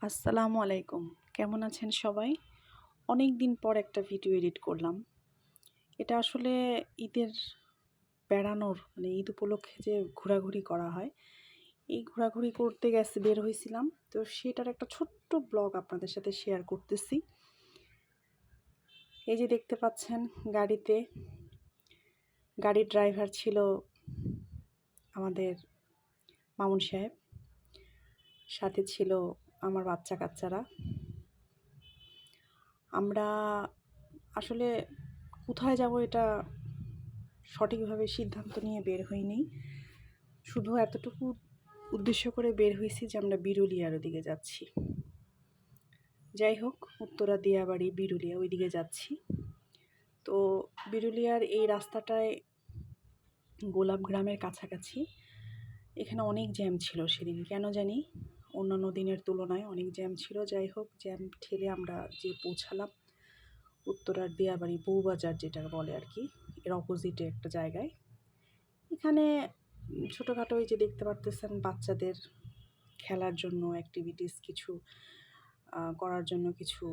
আসসালামু আলাইকুম। কেমন আছেন সবাই? অনেক দিন পর একটা ভিডিও এডিট করলাম। এটা আসলে ঈদের বেড়ানোর মানে ঈদ উপলক্ষে যে ঘোরাঘুরি করা হয়, এই ঘোরাঘুরি করতে বের হইছিলাম। তো সেটার একটা ছোট্ট ব্লগ আপনাদের সাথে শেয়ার করতেছি। এই যে দেখতে পাচ্ছেন গাড়িতে, গাড়ির ড্রাইভার ছিল আমাদের মামুন সাহেব। সাথে ছিল আমার বাচ্চা-কাচ্চারা। আমরা আসলে কোথায় যাব এটা সঠিকভাবে সিদ্ধান্ত নিয়ে বের হইনি। শুধু এতটুকু উদ্দেশ্য করে বের হইছি যে আমরা বিরুলিয়ার ওদিকে যাচ্ছি। যাই হোক, উত্তরা দিয়াবাড়ি, বিরুলিয়া ওইদিকে যাচ্ছি। তো বিরুলিয়ার এই রাস্তাটায় গোলাপগ্রামের কাছাকাছি। এখানে অনেক জ্যাম ছিল সেদিন, কেন জানি অন্যান্য দিনের তুলনায় অনেক জ্যাম ছিল। যাই হোক, জ্যাম ঠেলে আমরা যেয়ে পৌঁছালাম উত্তরার দিয়াবাড়ি বউবাজার যেটা বলে আর কি, এর অপোজিটে একটা জায়গায়। এখানে ছোটোখাটো এই যে দেখতে পারতেছেন বাচ্চাদের খেলার জন্য অ্যাক্টিভিটিস কিছু করার জন্য কিছু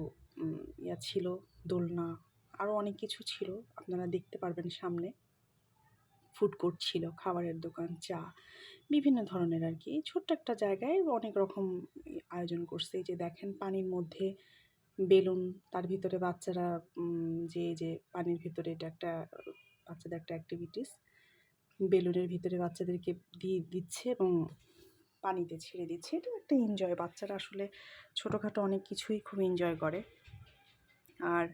ইয়া ছিল, দোলনা, আরও অনেক কিছু ছিল। আপনারা দেখতে পারবেন সামনে। ফুড কোর্ট ছিল, খাবারের দোকান, চা, বিভিন্ন ধরনের আর কি। ছোট্ট একটা জায়গায় অনেক রকম আয়োজন করছে। এই যে দেখেন পানির মধ্যে বেলুন, তার ভিতরে বাচ্চারা যে পানির ভিতরে, এটা একটা বাচ্চাদের একটা অ্যাক্টিভিটিস। বেলুনের ভিতরে বাচ্চাদেরকে দিচ্ছে এবং পানিতে ছেড়ে দিচ্ছে। এটা একটা এনজয়। বাচ্চারা আসলে ছোটোখাটো অনেক কিছুই খুব এনজয় করে। আর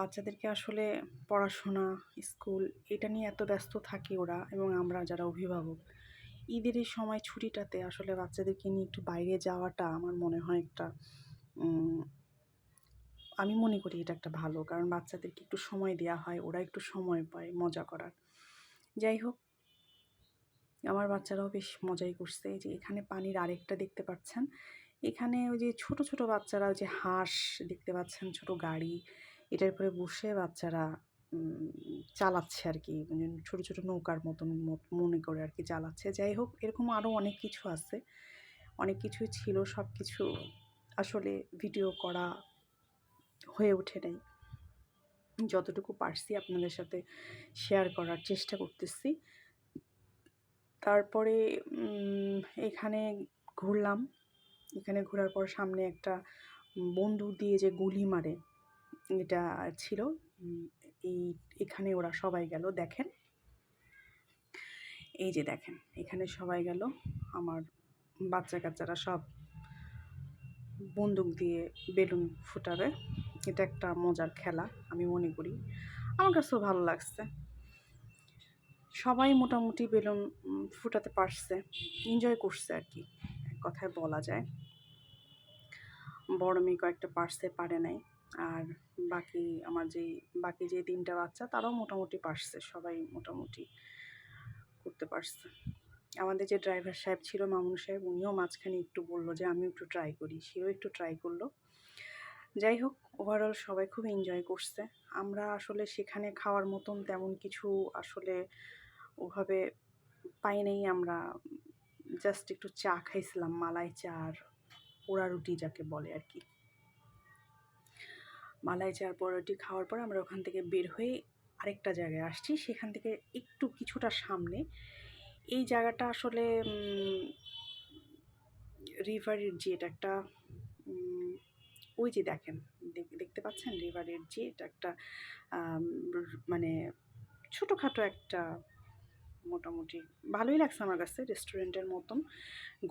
বাচ্চাদেরকে আসলে পড়াশোনা, স্কুল এটা নিয়ে এত ব্যস্ত থাকে ওরা, এবং আমরা যারা অভিভাবক, ঈদের এই সময় ছুটিটাতে আসলে বাচ্চাদেরকে নিয়ে একটু বাইরে যাওয়াটা আমার মনে হয় একটা আমি মনে করি এটা একটা ভালো। কারণ বাচ্চাদেরকে একটু সময় দেওয়া হয়, ওরা একটু সময় পায় মজা করার। যাই হোক, আমার বাচ্চারাও বেশ মজাই করছে। এই যে এখানে পানির আরেকটা দেখতে পাচ্ছেন, এখানে ওই যে ছোট ছোট বাচ্চারা ওই যে হাঁস দেখতে পাচ্ছেন, ছোট গাড়ি, এটার উপরে বসে বাচ্চারা চালাচ্ছে আর কি, মানে ছোট ছোট নৌকার মতন মনে করে আর কি চালাচ্ছে। যাই হোক, এরকম আরও অনেক কিছু আছে, অনেক কিছুই ছিল। সব কিছু আসলে ভিডিও করা হয়ে ওঠে নাই। যতটুকু পারছি আপনাদের সাথে শেয়ার করার চেষ্টা করতেছি। তারপরে এখানে ঘুরলাম। এখানে ঘোরার পর সামনে একটা বন্দুক দিয়ে যে গুলি মারে, এটা ছিল। এখানে ওরা সবাই গেল। দেখেন, এই যে দেখেন, এখানে সবাই গেল। আমার বাচ্চা-কাচ্চারা সব বন্দুক দিয়ে বেলুন ফুটাবে। এটা একটা মজার খেলা আমি মনে করি। আমার কাছেও ভালো লাগছে। সবাই মোটামুটি বেলুন ফুটাতে পারছে, এনজয় করছে আর কি, এক কথায় বলা যায়। বড় মেয়ে কয়েকটা পারছে, পারে নাই। আর বাকি যে ৩টা বাচ্চা, তারাও মোটামুটি পারছে। সবাই মোটামুটি করতে পারছে। আমাদের যে ড্রাইভার সাহেব ছিল, মামুন সাহেব, উনিও মাঝখানে একটু বলল যে আমিও একটু ট্রাই করি। সেও একটু ট্রাই করলো। যাই হোক, ওভারঅল সবাই খুব এনজয় করছে। আমরা আসলে সেখানে খাওয়ার মতন তেমন কিছু আসলে ওভাবে পাই নাই। আমরা জাস্ট একটু চা খাইছিলাম, মালাই চা আর পোড়া রুটি যাকে বলে আর কি। মালাই চা আর পোড়া রুটি খাওয়ার পর আমরা ওখান থেকে বের হয়ে আরেকটা জায়গায় আসছি। সেখান থেকে একটু কিছুটা সামনে এই জায়গাটা আসলে রিভারের যে এটা একটা ওই যে দেখেন, দেখতে পাচ্ছেন রিভারের যে এটা একটা মানে ছোটোখাটো একটা, মোটামুটি ভালোই লাগছে আমার কাছে। রেস্টুরেন্টের মতন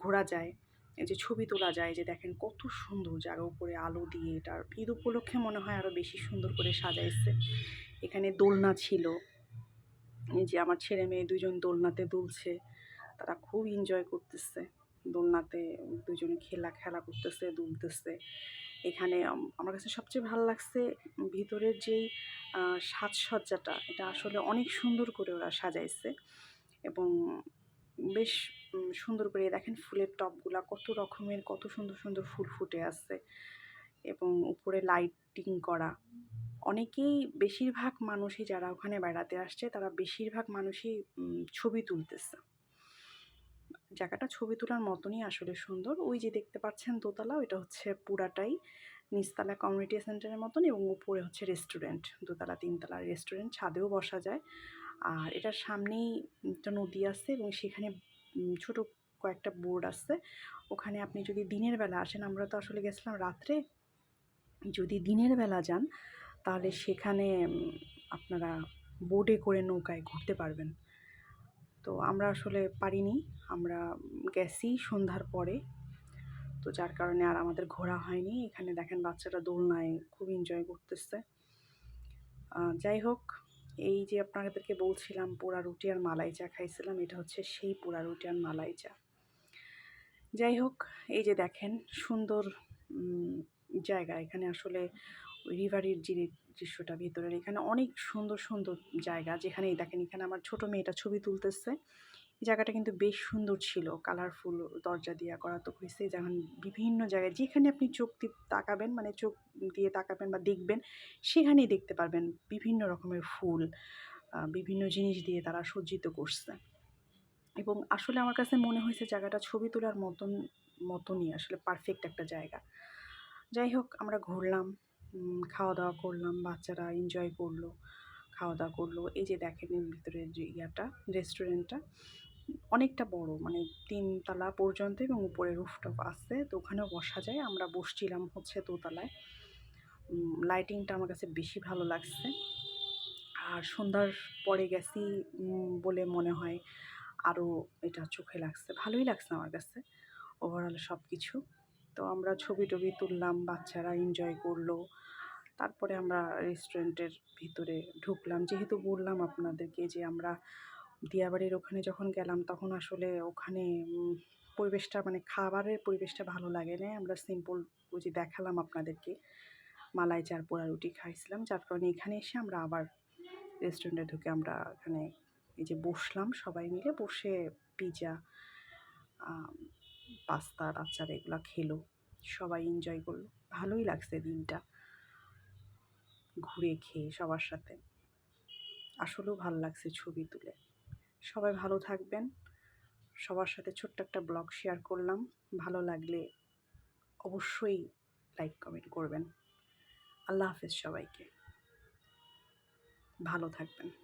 ঘোরা যায়, এই যে ছবি তোলা যায়। যে দেখেন কত সুন্দর জায়গা, উপরে আলো দিয়ে। এটার ঈদ উপলক্ষে মনে হয় আরও বেশি সুন্দর করে সাজাইছে। এখানে দোলনা ছিল। এই যে আমার ছেলে মেয়ে দুজন দোলনাতে দুলছে, তারা খুব এনজয় করতেছে। দোলনাতে দুজনে খেলা করতেছে, দুলতেছে। এখানে আমার কাছে সবচেয়ে ভালো লাগছে ভিতরের যেই সাজসজ্জাটা, এটা আসলে অনেক সুন্দর করে ওরা সাজাইছে। এবং বেশ সুন্দর করে দেখেন ফুলের টবগুলা কত রকমের, কত সুন্দর সুন্দর ফুল ফুটে আছে, এবং উপরে লাইটিং করা। অনেকেই, বেশিরভাগ মানুষই যারা ওখানে বেড়াতে আসছে, তারা বেশিরভাগ মানুষই ছবি তুলতেছে। জায়গাটা ছবি তোলার মতনই আসলে সুন্দর। ওই যে দেখতে পাচ্ছেন দোতলা, ওইটা হচ্ছে পুরাটাই নিচতলা কমিউনিটি সেন্টারের মতন এবং উপরে হচ্ছে রেস্টুরেন্ট। দোতলা, তিনতলা রেস্টুরেন্ট, ছাদেও বসা যায়। আর এটার সামনেই একটা নদী আছে এবং সেখানে ছোট কয়েকটা বোর্ড আছে। ওখানে আপনি যদি দিনের বেলা আসেন, আমরা তো আসলে গেছিলাম রাত্রে। যদি দিনের বেলা যান তাহলে সেখানে আপনারা বোটে করে নৌকায় ঘুরতে পারবেন। তো আমরা আসলে পারিনি। আমরা গেছি সন্ধ্যার পরে। তো যার কারণে আর আমাদের ঘোরা হয়নি। এখানে দেখেন বাচ্চারা দোলনায় খুব এনজয় করতেছে। যাই হোক, এই যে আপনাদেরকে বলছিলাম পোড়া রুটি আর মালাই চা খাইছিলাম, এটা হচ্ছে সেই পোড়া রুটি আর মালাই চা। যাই হোক, এই যে দেখেন সুন্দর জায়গা। এখানে আসলে ওই রিভারের যে দৃশ্যটা ভিতরের, এখানে অনেক সুন্দর, সুন্দর জায়গা। যেখানেই দেখেন, এখানে আমার ছোট মেয়েটা ছবি তুলতেছে। এই জায়গাটা কিন্তু বেশ সুন্দর ছিল। কালারফুল দরজা দিয়া করা তো হইছেই। যেমন বিভিন্ন জায়গায় যেখানে আপনি চোখ তাকাবেন, মানে চোখ দিয়ে তাকাবেন বা দেখবেন, সেখানেই দেখতে পারবেন বিভিন্ন রকমের ফুল, বিভিন্ন জিনিস দিয়ে তারা সজ্জিত করছে। এবং আসলে আমার কাছে মনে হয়েছে জায়গাটা ছবি তোলার মতনই আসলে পারফেক্ট একটা জায়গা। যাই হোক, আমরা ঘুরলাম, খাওয়া-দাওয়া করলাম, বাচ্চারা এনজয় করলো, খাওয়া-দাওয়া করলো। এই যে দেখেন এর ভিতরের যে রেস্টুরেন্টটা অনেকটা বড়, মানে ৩ তলা পর্যন্ত এবং উপরে রুফটপ আছে। তো ওখানেও বসা যায়। আমরা বসছিলাম হচ্ছে দোতলায়। লাইটিংটা আমার কাছে বেশি ভালো লাগছে। আর সন্ধ্যার পরে গেছি বলে মনে হয় আরও এটা চোখে লাগছে। ভালোই লাগছে আমার কাছে ওভারঅল সবকিছু। তো আমরা ছবি-টবি তুললাম, বাচ্চারা এনজয় করলো। তারপরে আমরা রেস্টুরেন্টের ভিতরে ঢুকলাম। যেহেতু বললাম আপনাদেরকে যে আমরা দিয়াবাড়ির ওখানে যখন গেলাম তখন আসলে ওখানে পরিবেশটা, মানে খাবারের পরিবেশটা ভালো লাগে নাই। আমরা সিম্পল ওই যে দেখালাম আপনাদেরকে মালাই চা আর পোড়া রুটি খাইছিলাম। যার কারণে এখানে এসে আমরা আবার রেস্টুরেন্টে ঢুকে আমরা এখানে এই যে বসলাম, সবাই মিলে বসে পিজা, পাস্তা, বাচ্চারা এগুলা খেলো। সবাই এনজয় করলো। ভালোই লাগছে দিনটা ঘুরে খেয়ে সবার সাথে। আসলেও ভালো লাগছে ছবি তুলে। সবাই ভালো থাকবেন। সবার সাথে ছোট্ট একটা ব্লগ শেয়ার করলাম। ভালো লাগলে অবশ্যই লাইক, কমেন্ট করবেন। আল্লাহ হাফেজ সবাইকে। ভালো থাকবেন।